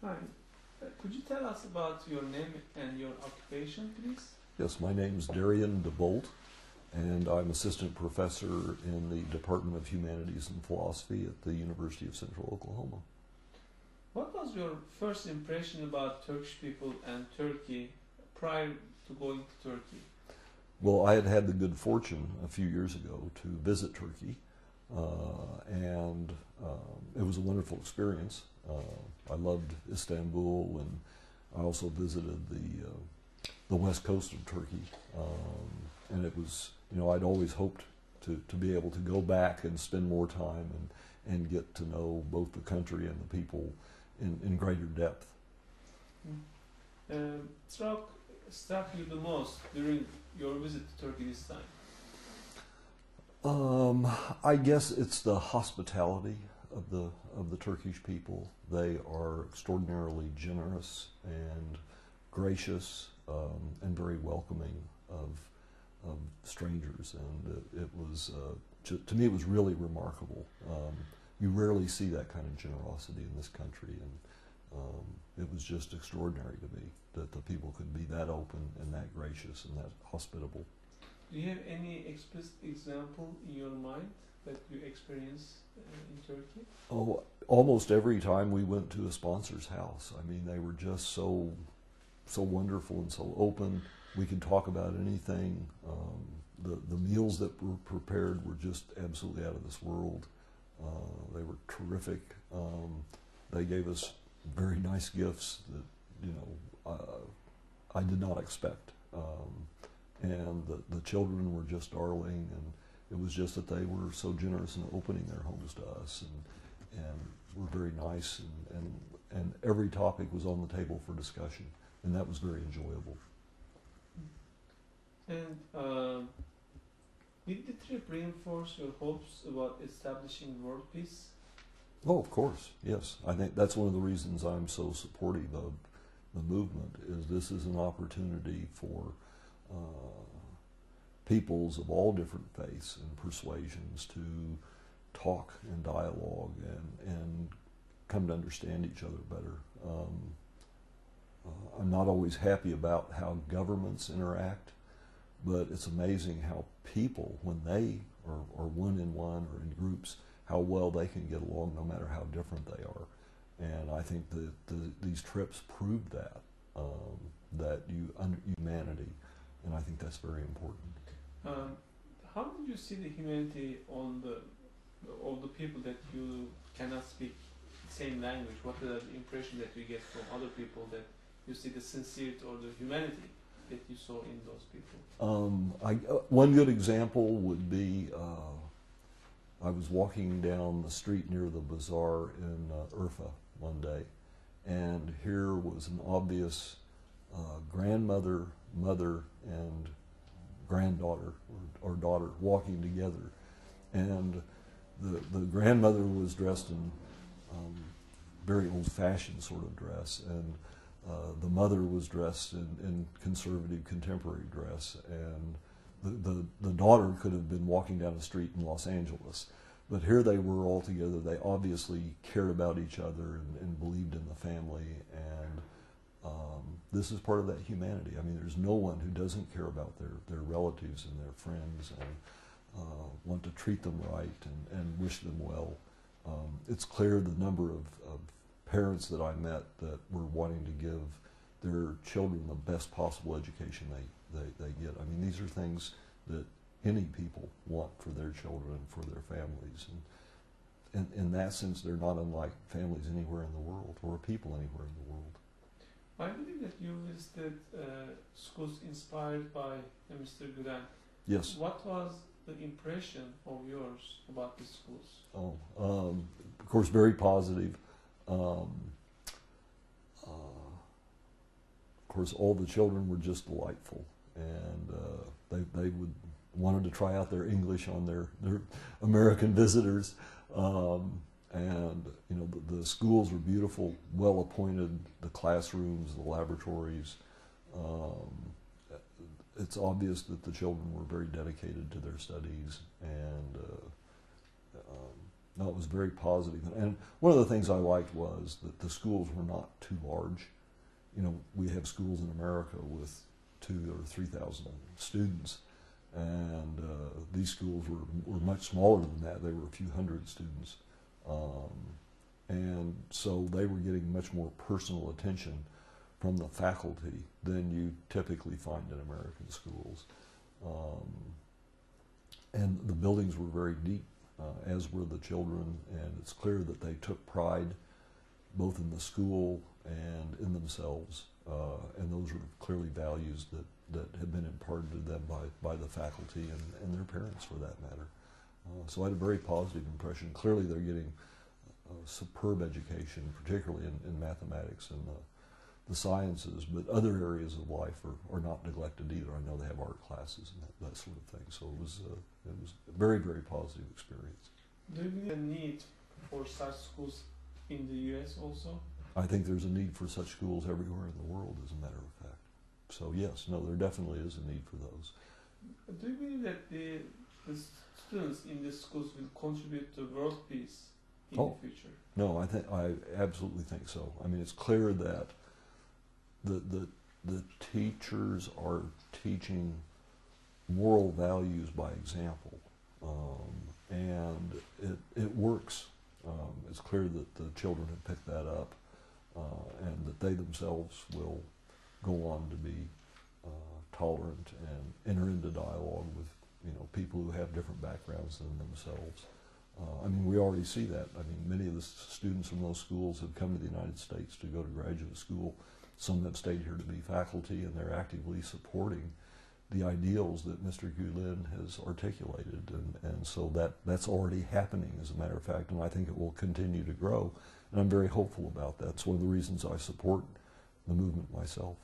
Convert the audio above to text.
Hi. Could you tell us about your name and your occupation, please? Yes, my name is Darian DeBolt, and I'm assistant professor in the Department of Humanities and Philosophy at the University of Central Oklahoma. What was your first impression about Turkish people and Turkey prior to going to Turkey? Well, I had had the good fortune a few years ago to visit Turkey, and it was a wonderful experience. I loved Istanbul, and I also visited the west coast of Turkey, and it was, I'd always hoped to be able to go back and spend more time and get to know both the country and the people in greater depth. Struck you the most during your visit to Turkey this time? I guess it's the hospitality of the Turkish people. They are extraordinarily generous and gracious, and very welcoming of strangers, and it was to me it was really remarkable. You rarely see that kind of generosity in this country, and it was just extraordinary to me that the people could be that open and that gracious and that hospitable. Do you have any explicit example in your mind that you experienced in Turkey? Oh, almost every time we went to a sponsor's house. I mean, they were just so wonderful and so open. We could talk about anything. The meals that were prepared were just absolutely out of this world. They were terrific. They gave us very nice gifts that I did not expect. And the children were just darling, and it was just that they were so generous in opening their homes to us, and were very nice, and every topic was on the table for discussion, and that was very enjoyable. And did the trip reinforce your hopes about establishing world peace? Oh, of course, yes. I think that's one of the reasons I'm so supportive of the movement, is this is an opportunity for peoples of all different faiths and persuasions to talk and dialogue and come to understand each other better. I'm not always happy about how governments interact, but it's amazing how people, when they are one in one or in groups, how well they can get along no matter how different they are. And I think that these trips proved that humanity, and I think that's very important. How did you see the humanity of the people that you cannot speak the same language? What is the impression that you get from other people, that you see the sincerity or the humanity that you saw in those people? One good example would be I was walking down the street near the bazaar in Urfa one day, and here was an obvious grandmother, mother, and granddaughter or daughter walking together, and the grandmother was dressed in very old-fashioned sort of dress, and the mother was dressed in conservative contemporary dress, and the daughter could have been walking down the street in Los Angeles. But here they were all together. They obviously cared about each other and believed in the family, and this is part of that humanity. I mean, there's no one who doesn't care about their relatives and their friends and want to treat them right and wish them well. It's clear the number of parents that I met that were wanting to give their children the best possible education they get. I mean, these are things that any people want for their children and for their families. And in that sense, they're not unlike families anywhere in the world or people anywhere in the world. I believe that you visited schools inspired by Mr. Gulen. Yes. What was the impression of yours about these schools? Of course, very positive. Of course, all the children were just delightful, and they wanted to try out their English on their American visitors, and the schools were beautiful, well appointed. The classrooms, the laboratories. It's obvious that the children were very dedicated to their studies, and No, it was very positive. And one of the things I liked was that the schools were not too large. You know, we have schools in America with 2,000 or 3,000 students, and these schools were much smaller than that. They were a few hundred students. And so they were getting much more personal attention from the faculty than you typically find in American schools. And the buildings were very neat, as were the children, and it's clear that they took pride both in the school and in themselves, and those were clearly values that had been imparted to them by the faculty and their parents, for that matter. So I had a very positive impression. Clearly they're getting superb education, particularly in mathematics and the sciences, but other areas of life are not neglected either. I know they have art classes and that sort of thing. So it was a very, very positive experience. Do you need a need for such schools in the U.S. also? I think there's a need for such schools everywhere in the world, as a matter of fact. So yes, no, there definitely is a need for those. Do you believe that the students in these schools will contribute to world peace in the future? No, I absolutely think so. I mean, it's clear that the teachers are teaching moral values by example, and it works. It's clear that the children have picked that up, and that they themselves will go on to be tolerant and enter into dialogue with people who have different backgrounds than themselves. I mean, we already see that. I mean, many of the students from those schools have come to the United States to go to graduate school. Some have stayed here to be faculty, and they're actively supporting the ideals that Mr. Gulen has articulated. And so that's already happening, as a matter of fact, and I think it will continue to grow. And I'm very hopeful about that. It's one of the reasons I support the movement myself.